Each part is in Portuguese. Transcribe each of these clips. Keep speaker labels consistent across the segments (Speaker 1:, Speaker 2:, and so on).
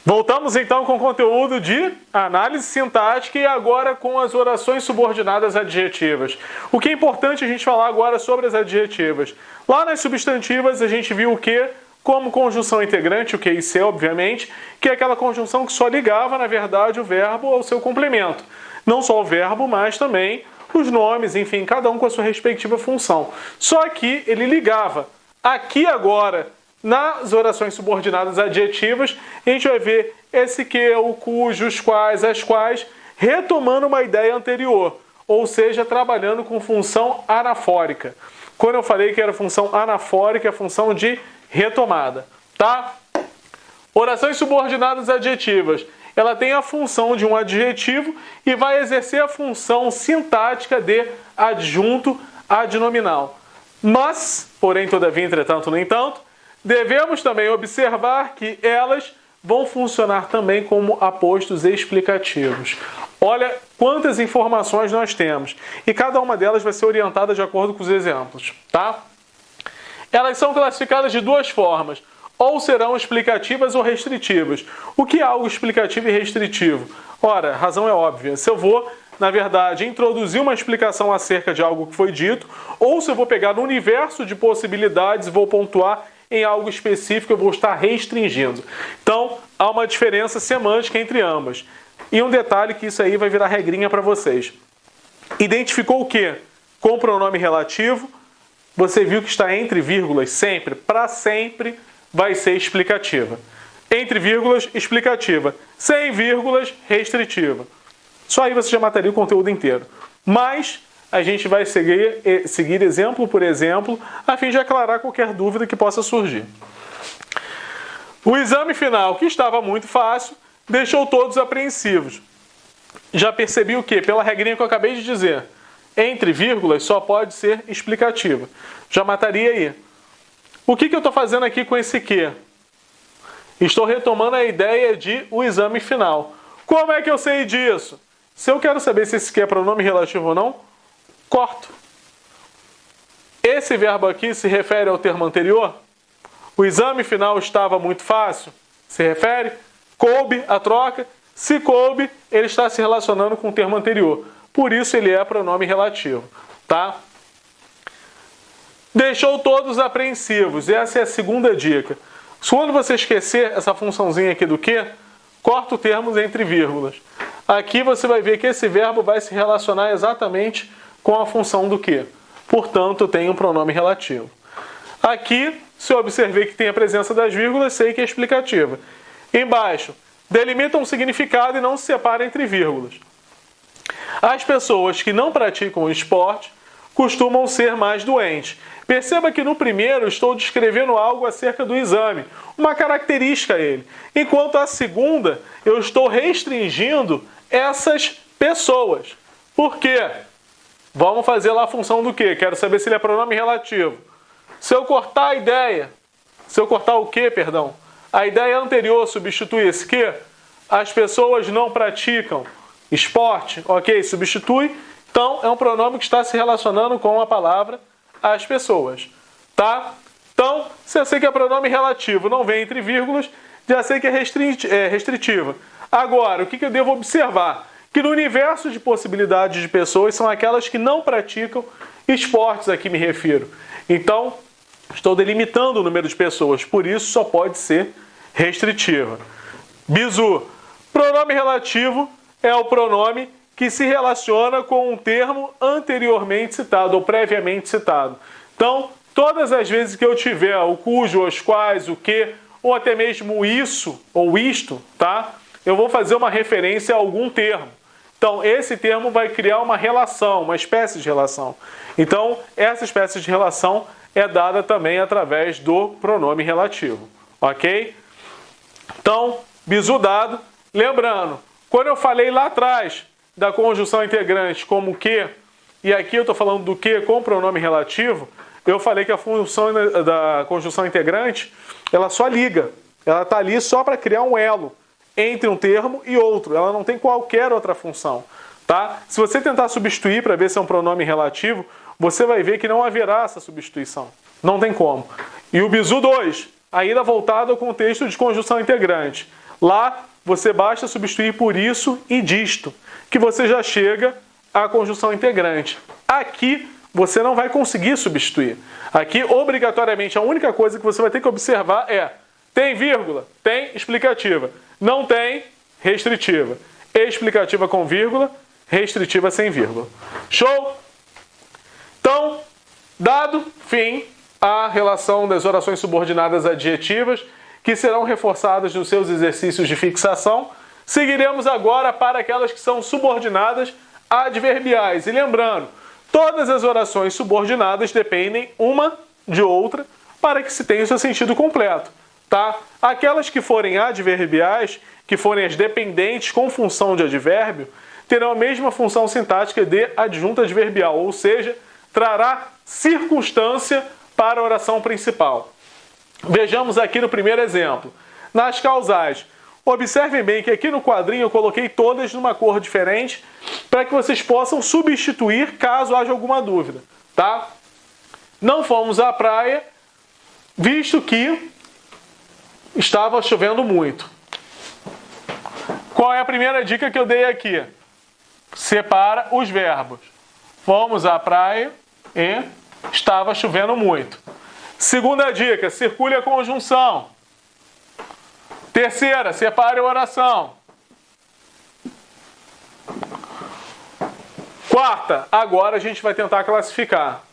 Speaker 1: Voltamos então com o conteúdo de análise sintática e agora com as orações subordinadas adjetivas. O que é importante a gente falar agora sobre as adjetivas. Lá nas substantivas a gente viu o que? Como conjunção integrante, o que isso é, obviamente, que é aquela conjunção que só ligava, na verdade, o verbo ao seu complemento. Não só o verbo, mas também os nomes, enfim, cada um com a sua respectiva função. Só que ele ligava. Aqui agora, nas orações subordinadas adjetivas, a gente vai ver esse que, o cujo, os quais, as quais, retomando uma ideia anterior, ou seja, trabalhando com função anafórica. Quando eu falei que era função anafórica, é função de retomada, tá? Orações subordinadas adjetivas. Ela tem a função de um adjetivo e vai exercer a função sintática de adjunto adnominal. Mas, porém, todavia, entretanto, no entanto, devemos também observar que elas vão funcionar também como apostos explicativos. Olha quantas informações nós temos. E cada uma delas vai ser orientada de acordo com os exemplos, tá? Elas são classificadas de duas formas. Ou serão explicativas ou restritivas. O que é algo explicativo e restritivo? Ora, a razão é óbvia. Se eu vou, na verdade, introduzir uma explicação acerca de algo que foi dito, ou se eu vou pegar no universo de possibilidades e vou pontuar em algo específico, eu vou estar restringindo. Então, há uma diferença semântica entre ambas. E um detalhe que isso aí vai virar regrinha para vocês. Identificou o quê? Com o pronome relativo, você viu que está entre vírgulas sempre, para sempre, vai ser explicativa. Entre vírgulas, explicativa. Sem vírgulas, restritiva. Só aí você já mataria o conteúdo inteiro. Mas a gente vai seguir exemplo por exemplo, a fim de aclarar qualquer dúvida que possa surgir. O exame final, que estava muito fácil, deixou todos apreensivos. Já percebi o quê? Pela regrinha que eu acabei de dizer. Entre vírgulas só pode ser explicativa. Já mataria aí. O que eu estou fazendo aqui com esse que? Estou retomando a ideia de o exame final. Como é que eu sei disso? Se eu quero saber se esse que é pronome relativo ou não, corto. Esse verbo aqui se refere ao termo anterior? O exame final estava muito fácil? Se refere? Coube a troca? Se coube, ele está se relacionando com o termo anterior. Por isso ele é pronome relativo, tá? Deixou todos apreensivos. Essa é a segunda dica. Quando você esquecer essa funçãozinha aqui do que, corta o termo entre vírgulas. Aqui você vai ver que esse verbo vai se relacionar exatamente com a função do que. Portanto, tem um pronome relativo. Aqui, se eu observei que tem a presença das vírgulas, sei que é explicativa. Embaixo, delimita um significado e não se separa entre vírgulas. As pessoas que não praticam o esporte costumam ser mais doentes. Perceba que no primeiro estou descrevendo algo acerca do exame, uma característica a ele. Enquanto a segunda, eu estou restringindo essas pessoas. Por quê? Vamos fazer lá a função do quê? Quero saber se ele é pronome relativo. Se eu cortar a ideia, se eu cortar o quê, perdão? A ideia anterior substitui esse quê? As pessoas não praticam esporte, ok? Substitui. Então, é um pronome que está se relacionando com a palavra as pessoas, tá? Então, se eu sei que é pronome relativo, não vem entre vírgulas, já sei que é restritiva. Agora, o que eu devo observar? Que no universo de possibilidades de pessoas são aquelas que não praticam esportes, a que me refiro. Então, estou delimitando o número de pessoas, por isso só pode ser restritiva. Bizu. Pronome relativo é o pronome que se relaciona com um termo anteriormente citado ou previamente citado. Então, todas as vezes que eu tiver o cujo, os quais, o que, ou até mesmo o isso ou isto, tá? Eu vou fazer uma referência a algum termo. Então, esse termo vai criar uma relação, uma espécie de relação. Então, essa espécie de relação é dada também através do pronome relativo, ok? Então, bizu dado. Lembrando, quando eu falei lá atrás da conjunção integrante como que, e aqui eu estou falando do que com pronome relativo, eu falei que a função da conjunção integrante, ela só liga. Ela está ali só para criar um elo entre um termo e outro. Ela não tem qualquer outra função, tá? Se você tentar substituir para ver se é um pronome relativo, você vai ver que não haverá essa substituição. Não tem como. E o bizu 2, ainda voltado ao contexto de conjunção integrante. Lá você basta substituir por isso e disto, que você já chega à conjunção integrante. Aqui você não vai conseguir substituir. Aqui, obrigatoriamente, a única coisa que você vai ter que observar é: tem vírgula? Tem explicativa. Não tem, restritiva. Explicativa com vírgula, restritiva sem vírgula. Show? Então, dado fim à relação das orações subordinadas adjetivas, que serão reforçadas nos seus exercícios de fixação, seguiremos agora para aquelas que são subordinadas adverbiais. E lembrando, todas as orações subordinadas dependem uma de outra para que se tenha o seu sentido completo, tá? Aquelas que forem adverbiais, que forem as dependentes com função de advérbio, terão a mesma função sintática de adjunto adverbial, ou seja, trará circunstância para a oração principal. Vejamos aqui no primeiro exemplo. Nas causais, observem bem que aqui no quadrinho eu coloquei todas numa cor diferente para que vocês possam substituir caso haja alguma dúvida, tá? Não fomos à praia, visto que estava chovendo muito. Qual é a primeira dica que eu dei aqui? Separa os verbos. Fomos à praia e estava chovendo muito. Segunda dica, circule a conjunção. Terceira, separe a oração. Quarta, agora a gente vai tentar classificar.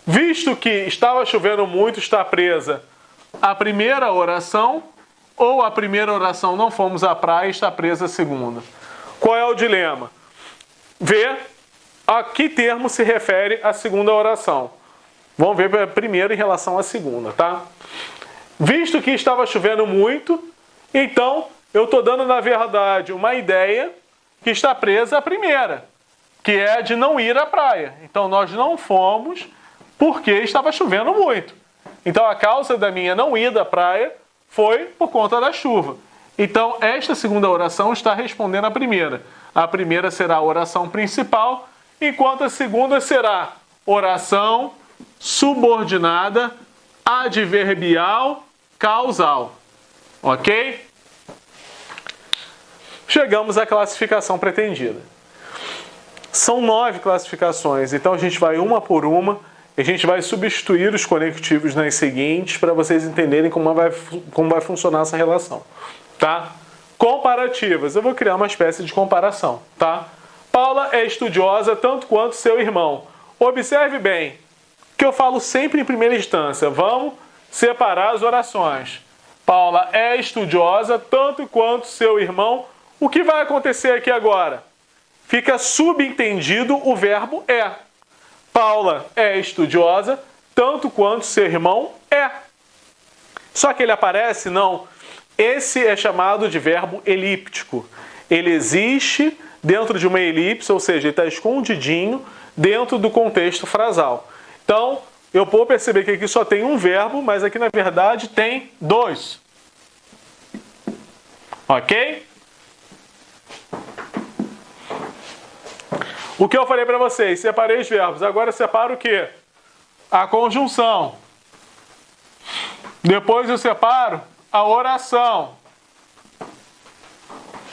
Speaker 1: Visto que estava chovendo muito, está presa a primeira oração, ou a primeira oração não fomos à praia, está presa a segunda. Qual é o dilema? Ver a que termo se refere a segunda oração. Vamos ver a primeira em relação à segunda, tá? Visto que estava chovendo muito, então eu estou dando, na verdade, uma ideia que está presa à primeira, que é de não ir à praia. Então nós não fomos porque estava chovendo muito. Então a causa da minha não ida à praia foi por conta da chuva. Então esta segunda oração está respondendo à primeira. A primeira será a oração principal, enquanto a segunda será oração subordinada adverbial causal. Ok? Chegamos à classificação pretendida. São 9 classificações, então a gente vai uma por uma, e a gente vai substituir os conectivos nas seguintes para vocês entenderem como vai funcionar essa relação. Tá? Comparativas. Eu vou criar uma espécie de comparação. Tá? Paula é estudiosa tanto quanto seu irmão. Observe bem que eu falo sempre em primeira instância. Vamos separar as orações. Paula é estudiosa tanto quanto seu irmão. O que vai acontecer aqui agora? Fica subentendido o verbo é. Paula é estudiosa tanto quanto seu irmão é. Só que ele aparece? Não. Esse é chamado de verbo elíptico. Ele existe dentro de uma elipse, ou seja, ele está escondidinho dentro do contexto frasal. Então, eu vou perceber que aqui só tem um verbo, mas aqui na verdade tem 2. Ok? O que eu falei para vocês? Separei os verbos. Agora separo o quê? A conjunção. Depois eu separo a oração.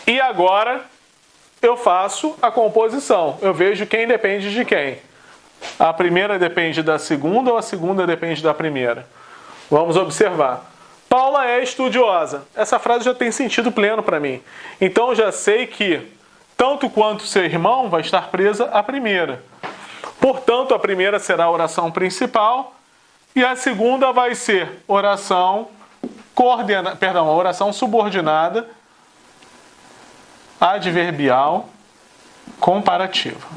Speaker 1: E agora eu faço a composição. Eu vejo quem depende de quem. A primeira depende da segunda ou a segunda depende da primeira? Vamos observar. Paula é estudiosa. Essa frase já tem sentido pleno para mim. Então eu já sei que tanto quanto seu irmão vai estar presa a primeira. Portanto, a primeira será a oração principal e a segunda vai ser oração a oração subordinada adverbial comparativa.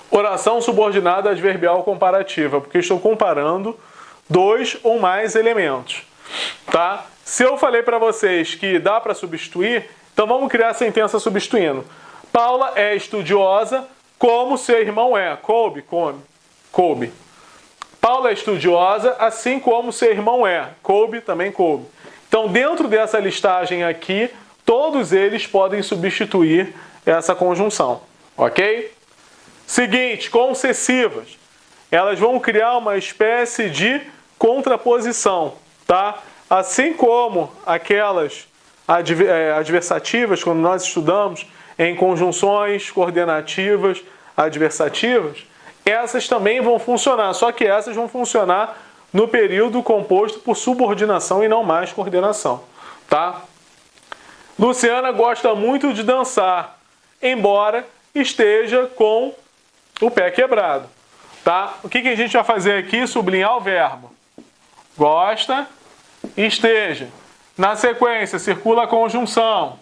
Speaker 1: Oração subordinada adverbial comparativa, porque estou comparando 2 ou mais elementos, tá? Se eu falei para vocês que dá para substituir, então vamos criar a sentença substituindo. Paula é estudiosa como seu irmão é. Coube. Paula é estudiosa assim como seu irmão é. Coube, também coube. Então, dentro dessa listagem aqui, todos eles podem substituir essa conjunção. Ok? Seguinte, concessivas. Elas vão criar uma espécie de contraposição, tá? assim como aquelas adversativas, quando nós estudamos em conjunções coordenativas adversativas, essas também vão funcionar, só que essas vão funcionar no período composto por subordinação e não mais coordenação, tá? Luciana gosta muito de dançar, embora esteja com o pé quebrado, tá? O que a gente vai fazer aqui? Sublinhar o verbo. Gosta, esteja. Na sequência, circula a conjunção.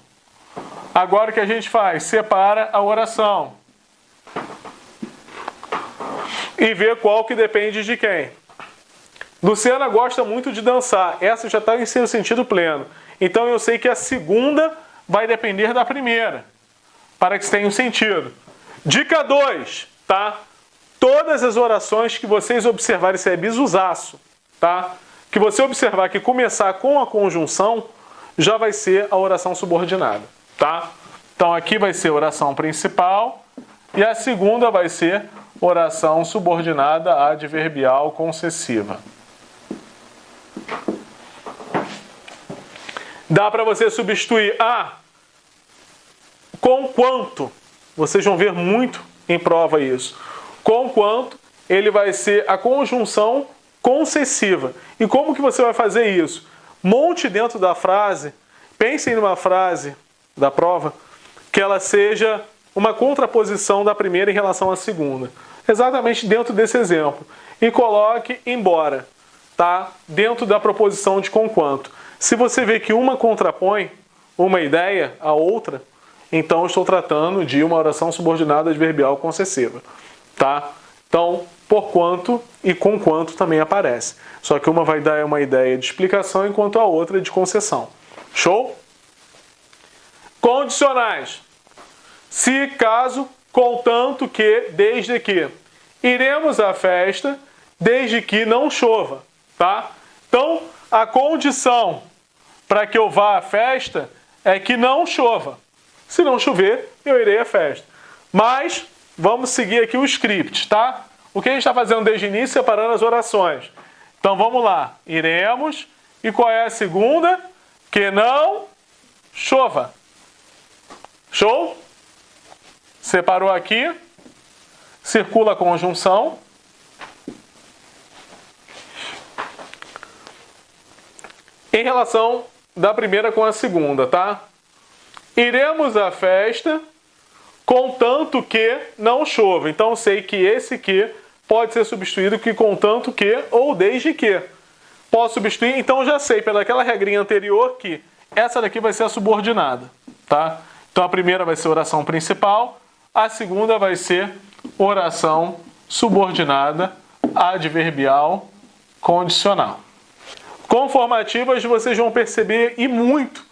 Speaker 1: Agora o que a gente faz? Separa a oração. E vê qual que depende de quem. Luciana gosta muito de dançar. Essa já está em seu sentido pleno. Então eu sei que a segunda vai depender da primeira, para que isso tenha um sentido. Dica 2, tá? Todas as orações que vocês observarem, isso é bisuzaço, tá? Que você observar que começar com a conjunção, já vai ser a oração subordinada, tá? Então aqui vai ser oração principal e a segunda vai ser oração subordinada adverbial concessiva. Dá para você substituir com quanto. Vocês vão ver muito em prova isso. Com quanto ele vai ser a conjunção concessiva. E como que você vai fazer isso? Monte dentro da frase, pensem numa frase da prova, que ela seja uma contraposição da primeira em relação à segunda. Exatamente dentro desse exemplo. E coloque embora, tá? Dentro da proposição de com quanto. Se você vê que uma contrapõe uma ideia à outra, então eu estou tratando de uma oração subordinada adverbial concessiva, tá? Então, por quanto e com quanto também aparece. Só que uma vai dar uma ideia de explicação, enquanto a outra é de concessão. Show? Condicionais. Se, caso, contanto que, desde que. Iremos à festa, desde que não chova, tá? Então, a condição para que eu vá à festa é que não chova. Se não chover, eu irei à festa. Mas, vamos seguir aqui o script, tá? O que a gente está fazendo desde o início, separando as orações. Então, vamos lá. Iremos. E qual é a segunda? Que não chova. Show? Separou aqui. Circula a conjunção. Em relação da primeira com a segunda, tá? Iremos à festa, contanto que não chova. Então, eu sei que esse que pode ser substituído que contanto que ou desde que. Posso substituir, então já sei pelaquela regrinha anterior que essa daqui vai ser a subordinada, tá? Então, a primeira vai ser oração principal, a segunda vai ser oração subordinada adverbial condicional. Conformativas vocês vão perceber e muito,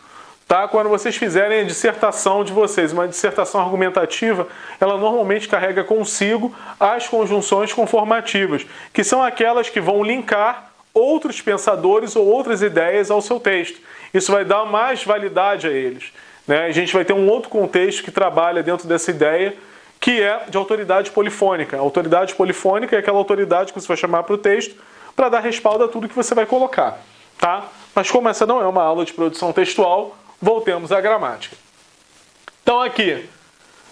Speaker 1: tá? Quando vocês fizerem a dissertação de vocês, uma dissertação argumentativa, ela normalmente carrega consigo as conjunções conformativas, que são aquelas que vão linkar outros pensadores ou outras ideias ao seu texto. Isso vai dar mais validade a eles, né? A gente vai ter um outro contexto que trabalha dentro dessa ideia, que é de autoridade polifônica. A autoridade polifônica é aquela autoridade que você vai chamar para o texto para dar respaldo a tudo que você vai colocar, tá? Mas como essa não é uma aula de produção textual, voltemos à gramática. Então aqui,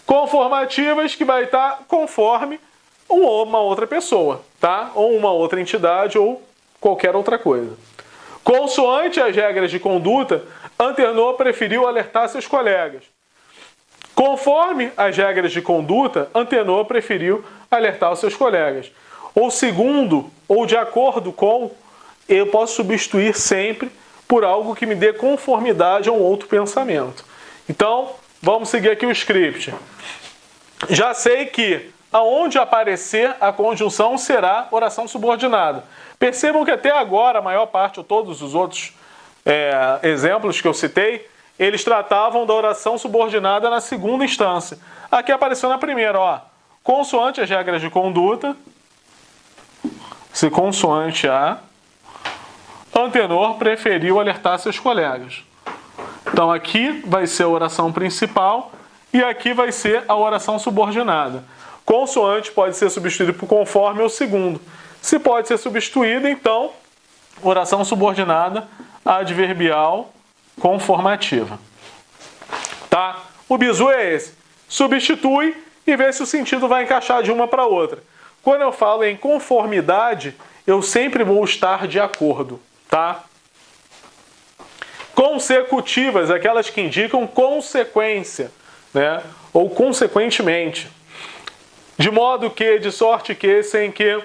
Speaker 1: conformativas que vai estar conforme uma outra pessoa, tá? Ou uma outra entidade ou qualquer outra coisa. Consoante as regras de conduta, Antenor preferiu alertar seus colegas. Conforme as regras de conduta, Antenor preferiu alertar os seus colegas. Ou segundo, ou de acordo com, eu posso substituir sempre por algo que me dê conformidade a um outro pensamento. Então, vamos seguir aqui o script. Já sei que aonde aparecer a conjunção será oração subordinada. Percebam que até agora, a maior parte ou todos os outros exemplos que eu citei, eles tratavam da oração subordinada na segunda instância. Aqui apareceu na primeira, ó. Consoante as regras de conduta, se consoante a, Antenor preferiu alertar seus colegas. Então aqui vai ser a oração principal e aqui vai ser a oração subordinada. Consoante pode ser substituído por conforme ou segundo. Se pode ser substituído, então, oração subordinada adverbial conformativa. Tá? O bizu é esse. Substitui e vê se o sentido vai encaixar de uma para outra. Quando eu falo em conformidade, eu sempre vou estar de acordo, tá? Consecutivas, aquelas que indicam consequência, né? Ou consequentemente. De modo que, de sorte que, sem que. O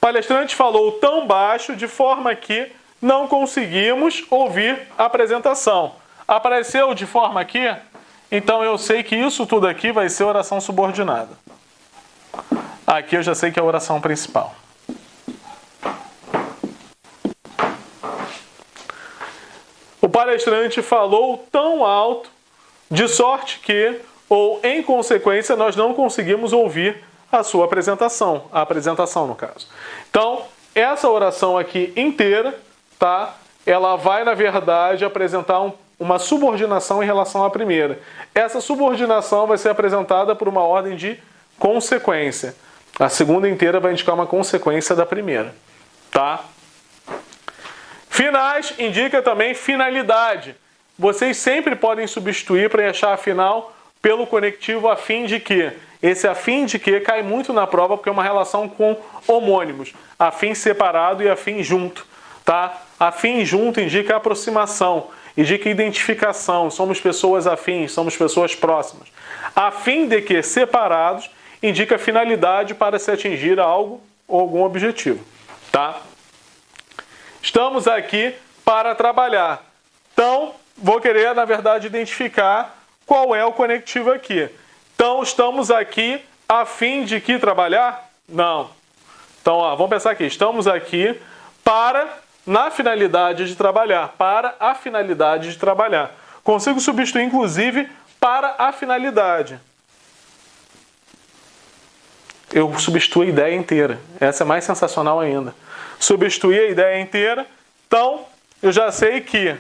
Speaker 1: palestrante falou tão baixo de forma que não conseguimos ouvir a apresentação. Apareceu de forma que? Então eu sei que isso tudo aqui vai ser oração subordinada. Aqui eu já sei que é a oração principal. O palestrante falou tão alto, de sorte que, ou em consequência, nós não conseguimos ouvir a sua apresentação. A apresentação, no caso. Então, essa oração aqui inteira, tá? Ela vai, na verdade, apresentar uma subordinação em relação à primeira. Essa subordinação vai ser apresentada por uma ordem de consequência. A segunda inteira vai indicar uma consequência da primeira, tá? Finais indica também finalidade. Vocês sempre podem substituir para achar a final pelo conectivo a fim de que. Esse a fim de que cai muito na prova porque é uma relação com homônimos. A fim separado e a fim junto, tá? A fim junto indica aproximação, indica identificação. Somos pessoas afins, somos pessoas próximas. A fim de que separados indica finalidade para se atingir algo ou algum objetivo, tá? Estamos aqui para trabalhar. Então, vou querer, na verdade, identificar qual é o conectivo aqui. Então, estamos aqui a fim de que trabalhar? Não. Então, ó, vamos pensar aqui. Estamos aqui para, na finalidade de trabalhar. Para a finalidade de trabalhar. Consigo substituir, inclusive, para a finalidade. Eu substituo a ideia inteira. Essa é mais sensacional ainda. Substituir a ideia inteira. Então, eu já sei que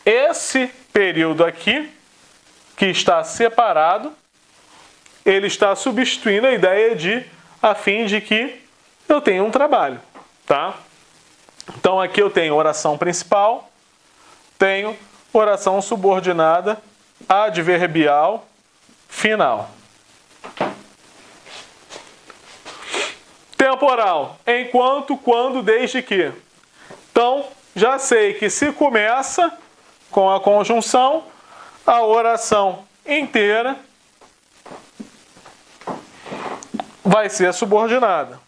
Speaker 1: esse período aqui, que está separado, ele está substituindo a ideia de a fim de que eu tenha um trabalho, tá? Então, aqui eu tenho oração principal, tenho oração subordinada, adverbial, final. Temporal, enquanto, quando, desde que. Então, já sei que se começa com a conjunção, a oração inteira vai ser subordinada.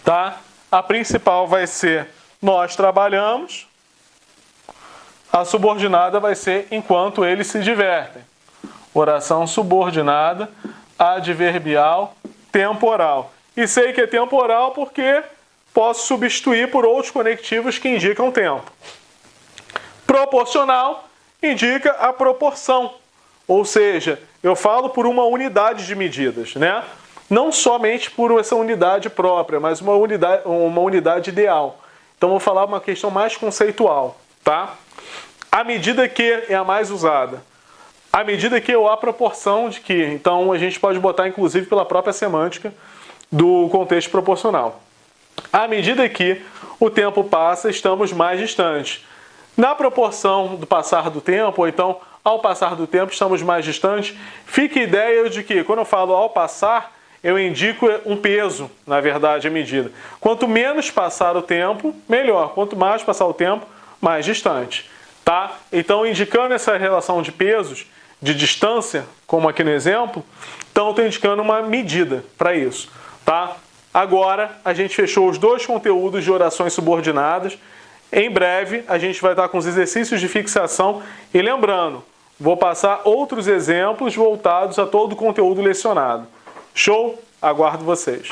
Speaker 1: Tá? A principal vai ser nós trabalhamos, a subordinada vai ser enquanto eles se divertem. Oração subordinada, adverbial, temporal. E sei que é temporal porque posso substituir por outros conectivos que indicam tempo. Proporcional indica a proporção, ou seja, eu falo por uma unidade de medidas, né? Não somente por essa unidade própria, mas uma unidade ideal. Então vou falar uma questão mais conceitual, tá? A medida que é a mais usada. A medida que ou a proporção de que. Então a gente pode botar inclusive pela própria semântica do contexto proporcional. À medida que o tempo passa, estamos mais distantes. Na proporção do passar do tempo, ou então ao passar do tempo estamos mais distantes, fica a ideia de que quando eu falo ao passar, eu indico um peso, na verdade, a medida. Quanto menos passar o tempo, melhor. Quanto mais passar o tempo, mais distante. Tá? Então, indicando essa relação de pesos, de distância, como aqui no exemplo, então eu estou indicando uma medida para isso. Tá? Agora, a gente fechou os dois conteúdos de orações subordinadas. Em breve, a gente vai estar com os exercícios de fixação. E lembrando, vou passar outros exemplos voltados a todo o conteúdo lecionado. Show? Aguardo vocês.